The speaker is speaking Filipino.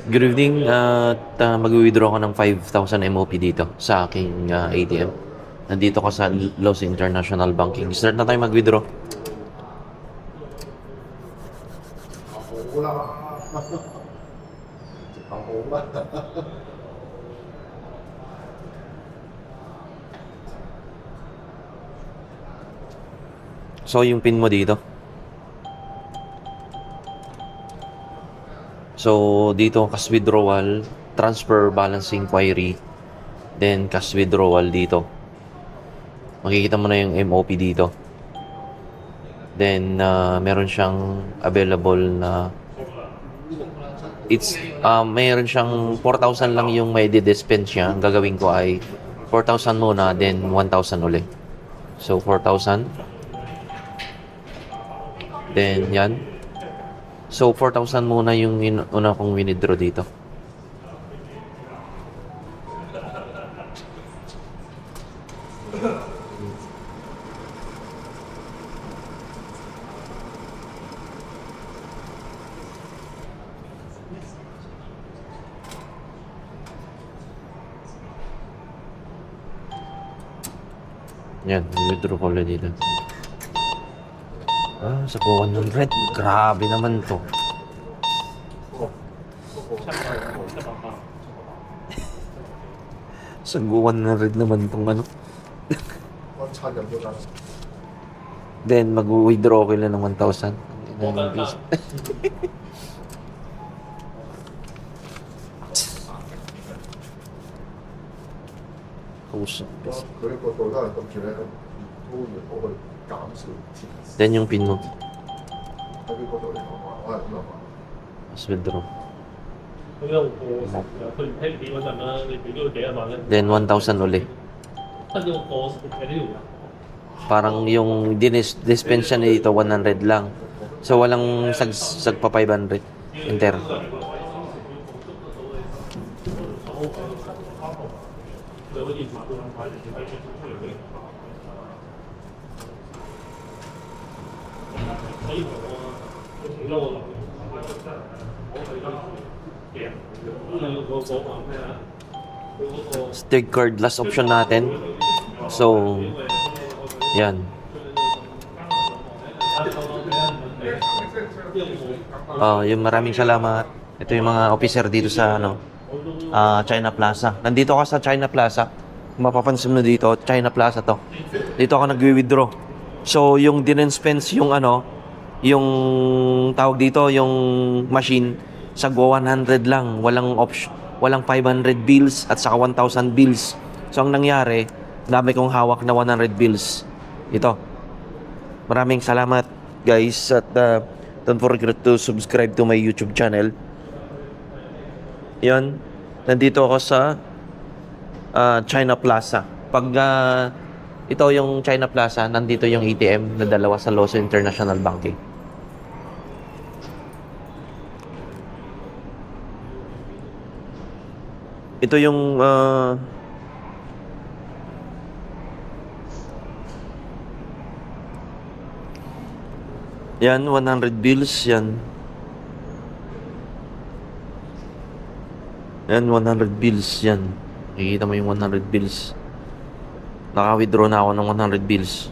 Good evening at mag-withdraw ko ng 5,000 MOP dito sa aking ATM. Nandito ko sa Los International Banking. Start na tayo mag-withdraw. So yung pin mo dito. So, dito, cash withdrawal, transfer balance inquiry, then cash withdrawal dito. Makikita mo na yung MOP dito. Then, meron siyang available na, meron siyang 4,000 lang yung may dispense niya. Ang gagawin ko ay 4,000 muna, then 1,000 ulit. So, 4,000. Then, yan. So, 4,000 muna yung una kong winidraw dito. Yan, withdraw ko ulit dito. Sa 100. Grabe naman to. Sa 100 naman tong ano. Then, mag-withdraw ko lang ng 1,000. Then yung pin mo. Mas withdraw. Then 1,000 ulit. Parang yung dispense niya dito 100 lang. So walang sagpa 500. Enter. Third card, last option natin. So, yan. Yung maraming salamat. Ito yung mga officer dito sa China Plaza. Nandito ka sa China Plaza. Mapapansin mo dito, China Plaza to. Dito ako nag-withdraw. So, yung dinenspense yung yung tawag dito, yung machine, sa 100 lang. Walang 500 bills at saka 1,000 bills. So, ang nangyari, dami kong hawak na 100 bills. Ito. Maraming salamat, guys. At don't forget to subscribe to my YouTube channel. Yan. Nandito ako sa China Plaza. Pag ito yung China Plaza, nandito yung ATM na dalawa sa Los International Banking. Ito yung yan, 100 bills yan. Yan, 100 bills yan. Nakikita mo yung 100 bills. Naka-withdraw na ako ng 100 bills.